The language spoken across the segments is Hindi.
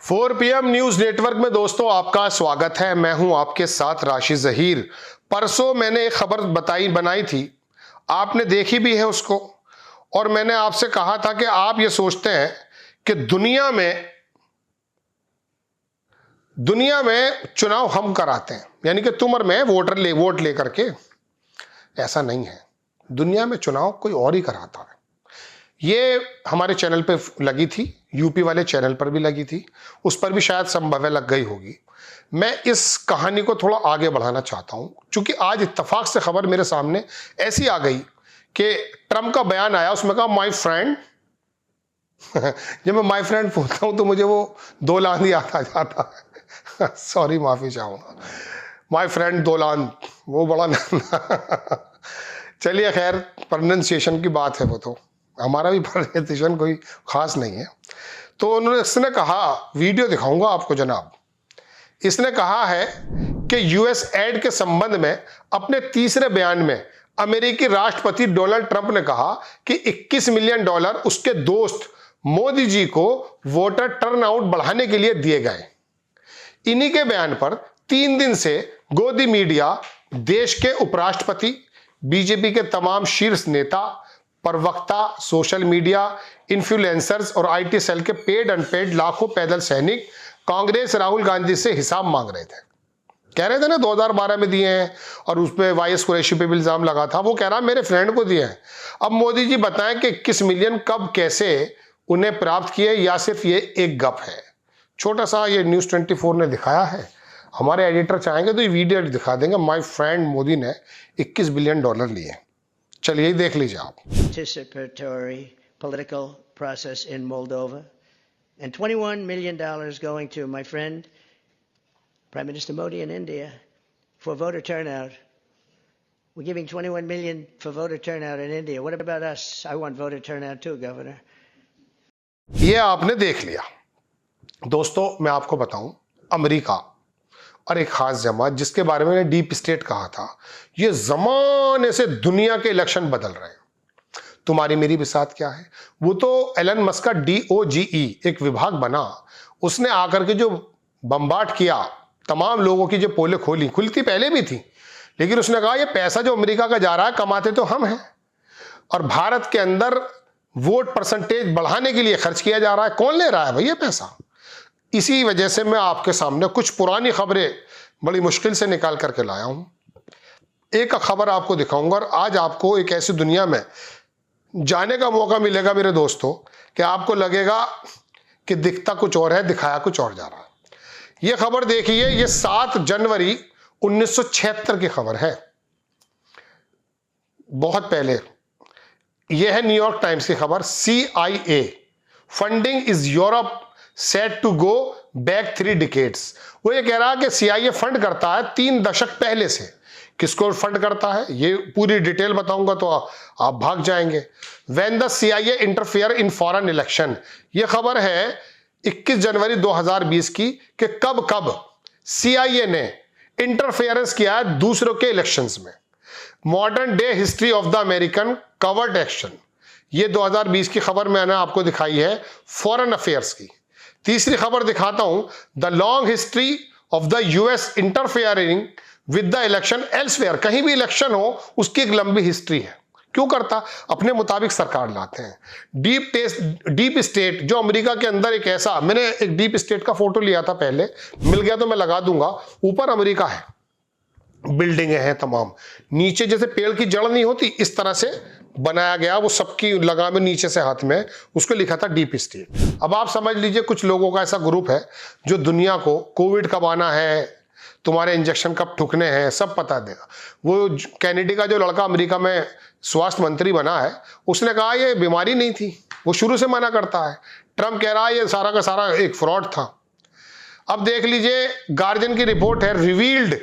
4 PM न्यूज नेटवर्क में दोस्तों आपका स्वागत है। मैं हूं आपके साथ राशि जहीर। परसों मैंने एक खबर बनाई थी, आपने देखी भी है उसको, और मैंने आपसे कहा था कि आप ये सोचते हैं कि दुनिया में चुनाव हम कराते हैं, यानी कि तुम और मैं वोट लेकर के। ऐसा नहीं है, दुनिया में चुनाव कोई और ही कराता है। ये हमारे चैनल पे लगी थी, यूपी वाले चैनल पर भी लगी थी, उस पर भी शायद संभव है लग गई होगी। मैं इस कहानी को थोड़ा आगे बढ़ाना चाहता हूं, क्योंकि आज इत्तेफाक से खबर मेरे सामने ऐसी आ गई कि ट्रम्प का बयान आया, उसमें कहा माय फ्रेंड। जब मैं माय फ्रेंड बोलता हूं तो मुझे वो दोलान याद आ जाता है। सॉरी, माफी चाहूंगा। माय फ्रेंड दोलान, वो बड़ा चलिए खैर, प्रोनाउंसिएशन की बात है, वो तो हमारा भी प्रोनाउंसिएशन कोई खास नहीं है। तो इसने कहा, वीडियो दिखाऊंगा आपको जनाब। इसने कहा है कि यूएस एड के संबंध में अपने तीसरे बयान में अमेरिकी राष्ट्रपति डोनाल्ड ट्रंप ने कहा कि $21 मिलियन उसके दोस्त मोदी जी को वोटर टर्नआउट बढ़ाने के लिए दिए गए। इन्हीं के बयान पर 3 दिन से गोदी मीडिया, देश के उपराष्ट्रपति, बीजेपी के तमाम शीर्ष नेता, प्रवक्ता, सोशल मीडिया इन्फ्लुएंसर्स और आईटी सेल के पेड अनपेड लाखों पैदल सैनिक कांग्रेस राहुल गांधी से हिसाब मांग रहे थे। कह रहे थे ना 2012 में दिए हैं, और उस पर वाईएस कुरैशी पे भी इल्जाम लगा था। वो कह रहा मेरे फ्रेंड को दिए हैं। अब मोदी जी बताएं कि 21 मिलियन कब, कैसे उन्हें प्राप्त किए, या सिर्फ ये एक गप है। छोटा सा ये न्यूज 24 ने दिखाया है। हमारे एडिटर चाहेंगे तो ये वीडियो दिखा देंगे। माय फ्रेंड मोदी ने $21 बिलियन लिए। चलिए देख लीजिए आप। Participatory political process in Moldova, and $21 million going to my friend Prime Minister Modi in India for voter turnout. We're giving $21 million for voter turnout in India. What about us? I want voter turnout too, Governor. ये आपने देख लिया। दोस्तों मैं आपको बताऊं, अमेरिका और एक खास जमात जिसके बारे में डीप स्टेट कहा था, ये जमाने से दुनिया के इलेक्शन बदल रहे हैं। तुम्हारी मेरी भी साथ क्या है, वो तो एलन मस्क का DOGE एक विभाग बना, उसने आकर के जो बम्बार्ड किया, तमाम लोगों की जो पोलें खुलती पहले भी थी, लेकिन उसने कहा ये पैसा जो अमेरिका का जा रहा है, कमाते तो हम हैं, और भारत के अंदर वोट परसेंटेज बढ़ाने के लिए खर्च किया जा रहा है। कौन ले रहा है भैया पैसा? इसी वजह से मैं आपके सामने कुछ पुरानी खबरें बड़ी मुश्किल से निकाल करके लाया हूं। एक खबर आपको दिखाऊंगा, और आज आपको एक ऐसी दुनिया में जाने का मौका मिलेगा मेरे दोस्तों कि आपको लगेगा कि दिखता कुछ और है, दिखाया कुछ और जा रहा है। यह खबर देखिए, यह 7 जनवरी 1976 की खबर है, बहुत पहले। यह है न्यूयॉर्क टाइम्स की खबर। CIA funding is Europe set to go back 3 decades. वो ये कह रहा है कि CIA फंड करता है 3 दशक पहले से। किसको फंड करता है, ये पूरी डिटेल बताऊंगा तो आप भाग जाएंगे। When the CIA interfere in foreign election, ये खबर है 21 जनवरी 2020 की, कि कब CIA ने इंटरफेरेंस किया है दूसरों के इलेक्शंस में। Modern day history of the American covert action, ये 2020 की खबर मैंने आपको दिखाई है फॉरेन अफेयर्स की। तीसरी खबर दिखाता हूं, the long history of the US interfering with the election elsewhere. कहीं भी इलेक्शन हो उसकी एक लंबी हिस्ट्री है। क्यों करता? अपने मुताबिक सरकार लाते हैं। डीप स्टेट जो अमेरिका के अंदर एक ऐसा, मैंने एक डीप स्टेट का फोटो लिया था पहले, मिल गया तो मैं लगा दूंगा। ऊपर अमेरिका है, बिल्डिंगें हैं तमाम, नीचे जैसे पेड़ की जड़ नहीं होती, इस तरह से बनाया गया, वो सबकी लगा में नीचे से हाथ में, उसको लिखा था डीप स्टेट। अब आप समझ लीजिए कुछ लोगों का ऐसा ग्रुप है जो दुनिया को कोविड कब आना है, तुम्हारे इंजेक्शन कब ठुकने हैं, सब पता देगा। वो कैनेडी का जो लड़का अमेरिका में स्वास्थ्य मंत्री बना है, उसने कहा ये बीमारी नहीं थी, वो शुरू से मना करता है। ट्रम्प कह रहा है ये सारा का सारा एक फ्रॉड था। अब देख लीजिए, गार्जियन की रिपोर्ट है, revealed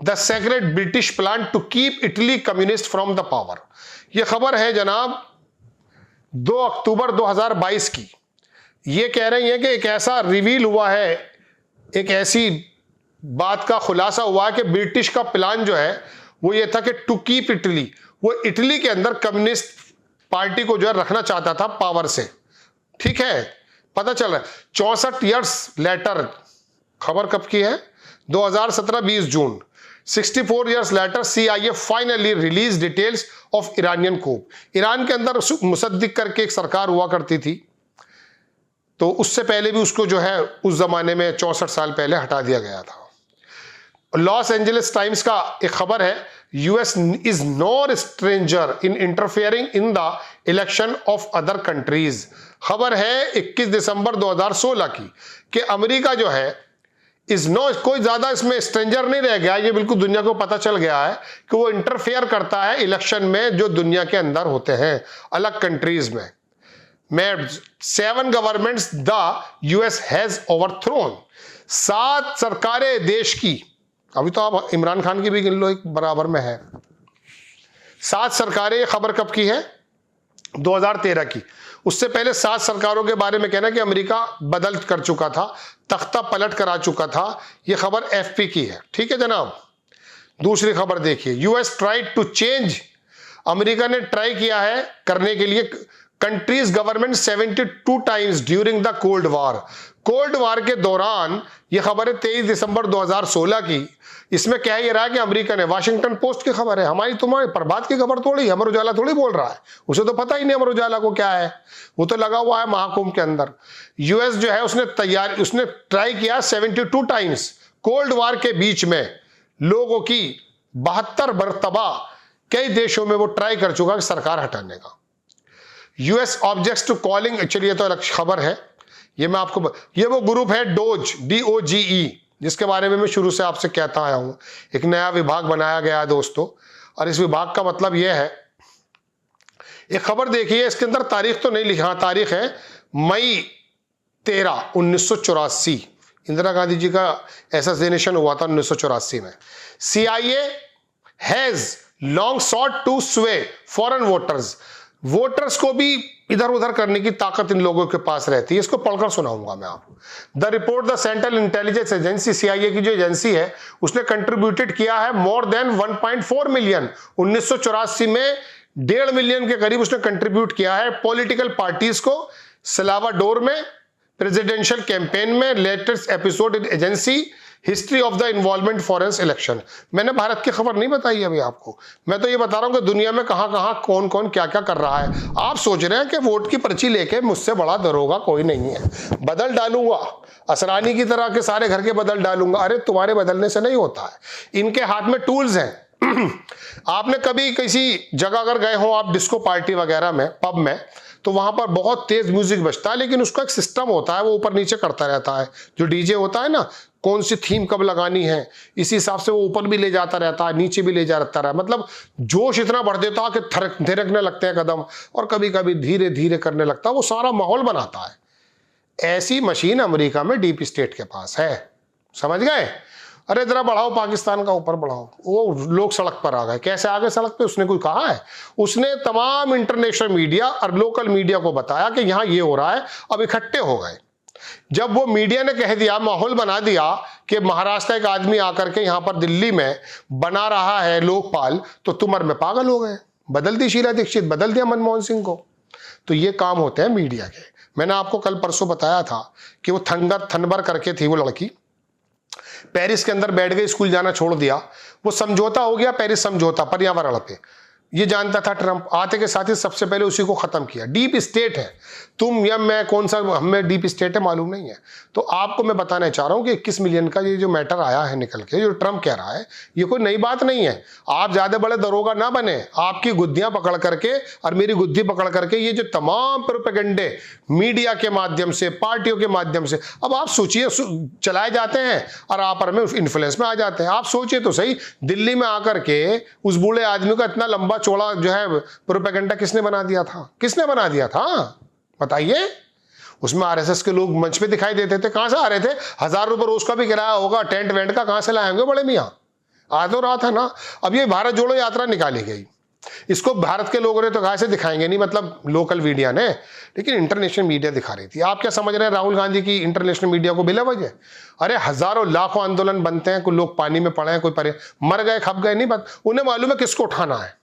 the secret British plan to keep Italy communist from the power. यह खबर है जनाब 2 अक्टूबर 2022 की। ये कह रही है कि एक ऐसा रिवील हुआ है, एक ऐसी बात का खुलासा हुआ है कि ब्रिटिश का प्लान जो है वो ये था कि टू कीप इटली, वो इटली के अंदर कम्युनिस्ट पार्टी को जो है रखना चाहता था पावर से। ठीक है, पता चल रहा है 64 ईयर्स लेटर, खबर कब की है 2017 20 जून। 64 years later CIA finally release details of Iranian coup. Iran के अंदर मुसद्दिक करके एक सरकार हुआ करती थी, तो उससे पहले भी उसको जो है उस जमाने में 64 साल पहले हटा दिया गया था। लॉस एंजलिस टाइम्स का एक खबर है, US is no stranger in interfering in the election of other countries. खबर है 21 दिसंबर 2016 की कि अमेरिका जो है इज नो, कोई ज्यादा इसमें स्ट्रेंजर नहीं रह गया, ये बिल्कुल दुनिया को पता चल गया है कि वो इंटरफेयर करता है इलेक्शन में जो दुनिया के अंदर होते हैं अलग कंट्रीज में। 7 governments the US has overthrown. 7 सरकारें देश की, अभी तो आप इमरान खान की भी गिन लो, एक बराबर में है। 7 सरकारें, खबर कब की है 2013 की। उससे पहले 7 सरकारों के बारे में कहना कि अमेरिका बदल कर चुका था, तख्ता पलट करा चुका था। यह खबर FP की है, ठीक है जनाब। दूसरी खबर देखिए, US tried to change, America ने ट्राई किया है करने के लिए countries government 72 times during the cold war. Cold war के दौरान, यह खबर है 23 दिसंबर 2016 की। इसमें कह ये रहा है कि अमेरिका ने, वाशिंगटन पोस्ट की खबर है, हमारी तुम्हारी प्रभात की खबर थोड़ी, अमर उजाला थोड़ी बोल रहा है, उसे तो पता ही नहीं अमर उजाला को क्या है, वो तो लगा हुआ है महाकुंभ के अंदर। US जो है उसने ट्राई किया 72 टाइम्स कोल्ड वार के बीच में, लोगों की 72 मरतबा कई देशों में वो ट्राई कर चुका कि सरकार हटाने का। US ऑब्जेक्ट्स टू कॉलिंग, चलिए तो अलग खबर है, ये मैं आपको, ये वो ग्रुप है DOGE, जिसके बारे में मैं शुरू से आपसे कहता आया हूं। एक नया विभाग बनाया गया है दोस्तों, और इस विभाग का मतलब यह है, एक खबर देखिए, इसके अंदर तारीख तो नहीं लिखा, तारीख है मई 13, 1984, इंदिरा गांधी जी का असैसिनेशन हुआ था 1984 में। CIA has long sought to sway foreign voters, voters को भी इधर उधर करने की ताकत इन लोगों के पास रहती है। इसको पढ़कर सुनाऊंगा मैं आपको। The report the central intelligence agency, CIA की जो एजेंसी है, उसने कंट्रीब्यूटेड किया है मोर देन 1.4 मिलियन, 1984 में 1.5 मिलियन के करीब उसने कंट्रीब्यूट किया है पॉलिटिकल पार्टीज को, सलावाडोर में प्रेसिडेंशियल कैंपेन में, latest episode in agency history of the involvement foreign election. मैंने भारत की खबर नहीं बताई अभी आपको, मैं तो ये बता रहा हूं कि दुनिया में कहां कहां कौन कौन क्या क्या कर रहा है। आप सोच रहे हैं कि वोट की पर्ची लेके मुझसे बड़ा दरोगा कोई नहीं है, बदल डालूंगा, असरानी की तरह के सारे घर के बदल डालूंगा। अरे तुम्हारे बदलने से नहीं होता है, इनके हाथ में टूल्स हैं। आपने कभी किसी जगह अगर गए हो आप डिस्को पार्टी वगैरह में, पब में, तो वहां पर बहुत तेज म्यूजिक बजता है, लेकिन उसका एक सिस्टम होता है, वो ऊपर नीचे करता रहता है। जो DJ होता है ना, कौन सी थीम कब लगानी है, इसी हिसाब से वो ऊपर भी ले जाता रहता है, नीचे भी ले जाता रहता है। मतलब जोश इतना बढ़ देता है कि थिरकने लगते हैं कदम, और कभी कभी धीरे धीरे करने लगता है, वो सारा माहौल बनाता है। ऐसी मशीन अमेरिका में डीप स्टेट के पास है, समझ गए। अरे जरा बढ़ाओ पाकिस्तान का, ऊपर बढ़ाओ, वो लोग सड़क पर आ गए। कैसे आ गए सड़क पे, उसने कोई कहा है? उसने तमाम इंटरनेशनल मीडिया और लोकल मीडिया को बताया कि यहाँ ये हो रहा है, अब इकट्ठे हो गए। जब वो मीडिया ने कह दिया, माहौल बना दिया कि महाराष्ट्र एक आदमी आकर के यहाँ पर दिल्ली में बना रहा है लोकपाल, तो तुम में पागल हो गए, बदल दी शीला दीक्षित, बदल दिया मनमोहन सिंह को। तो ये काम होते हैं मीडिया के। मैंने आपको कल परसों बताया था कि वो थनबर करके थी वो लड़की, पेरिस के अंदर बैठ गई, स्कूल जाना छोड़ दिया। वो समझौता हो गया, पेरिस समझौता पर्यावरण पे, ये जानता था ट्रंप, आते के साथ ही सबसे पहले उसी को खत्म किया। डीप स्टेट है, तुम या मैं, कौन सा हमें डीप स्टेट है मालूम नहीं है। तो आपको मैं बताना चाह रहा हूं कि 21 मिलियन का ये जो मैटर आया है निकल के, जो ट्रंप कह रहा है, ये कोई नई बात नहीं है। आप ज्यादा बड़े दरोगा ना बने, आपकी गुद्दियां पकड़ करके और मेरी गुद्दी पकड़ करके ये जो तमाम प्रोपेगेंडे मीडिया के माध्यम से, पार्टियों के माध्यम से, अब आप सोचिए, चलाए जाते हैं और आप में इन्फ्लुएंस में आ जाते हैं। आप सोचिए तो सही, दिल्ली में आकर के उस बूढ़े आदमी का इतना लंबा चौड़ा जो है प्रोपेगेंडा किसने बना दिया था? किसने बना दिया था बताइए? उसमें RSS के लोग मंच पे दिखाई देते थे, कहां से आ रहे थे? 1000 रुपए रोज का भी किराया होगा, टेंट वेंट का कहां से लाएंगे बड़े मियाँ? आ तो रहा था ना। अब ये भारत जोड़ो यात्रा निकाली गई, इसको भारत के लोगों ने तो कहा से दिखाएंगे नहीं, मतलब लोकल मीडिया ने, लेकिन इंटरनेशनल मीडिया दिखा रही थी। आप क्या समझ रहे हैं राहुल गांधी की इंटरनेशनल मीडिया को बिला वजह? अरे हजारों लाखों आंदोलन बनते हैं, कोई लोग पानी में पड़े हैं, कोई मर गए खप गए, नहीं बात, उन्हें मालूम है किसको उठाना है।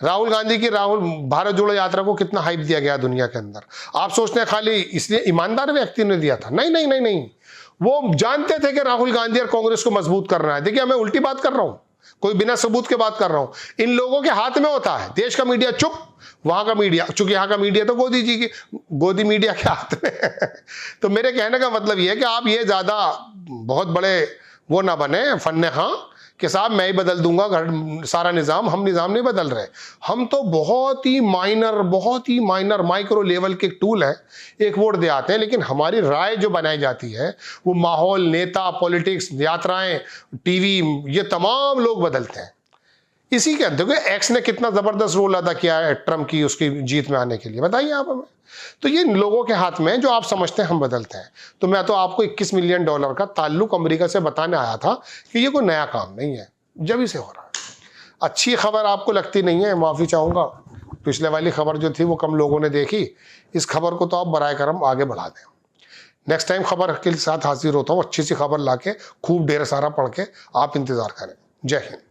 राहुल गांधी की भारत जोड़ो यात्रा को कितना हाइप दिया गया दुनिया के अंदर। आप सोचते हैं खाली इसलिए ईमानदार व्यक्ति ने दिया था? नहीं नहीं नहीं नहीं, वो जानते थे कि राहुल गांधी और कांग्रेस को मजबूत करना है। देखिए, मैं उल्टी बात कर रहा हूं, कोई बिना सबूत के बात कर रहा हूं। इन लोगों के हाथ में होता है, देश का मीडिया चुप, वहां का मीडिया, चूंकि यहाँ का मीडिया तो गोदी जी की, गोदी मीडिया के हाथ में तो मेरे कहने का मतलब ये है कि आप ये ज्यादा बहुत बड़े वो ना बने फन्ने खां कि साहब मैं ही बदल दूंगा घर सारा निज़ाम। हम निज़ाम नहीं बदल रहे, हम तो बहुत ही माइनर माइक्रो लेवल के टूल हैं, एक वोट दे आते हैं। लेकिन हमारी राय जो बनाई जाती है वो माहौल, नेता, पॉलिटिक्स, यात्राएं, टीवी, ये तमाम लोग बदलते हैं। इसी के अंदर एक्स ने कितना जबरदस्त रोल अदा किया है ट्रम्प की उसकी जीत में आने के लिए, बताइए आप हमें। तो ये लोगों के हाथ में, जो आप समझते हैं हम बदलते हैं। तो मैं तो आपको $21 मिलियन का ताल्लुक अमेरिका से बताने आया था कि ये कोई नया काम नहीं है, जब ही से हो रहा है। अच्छी खबर आपको लगती नहीं है, माफ़ी चाहूँगा, पिछले वाली खबर जो थी वो कम लोगों ने देखी, इस खबर को तो आप बराए करम आगे बढ़ा दें। नेक्स्ट टाइम खबर के साथ हाजिर होता हूँ, अच्छी सी खबर ला के खूब ढेर सारा पढ़ के, आप इंतज़ार करें। जय हिंद।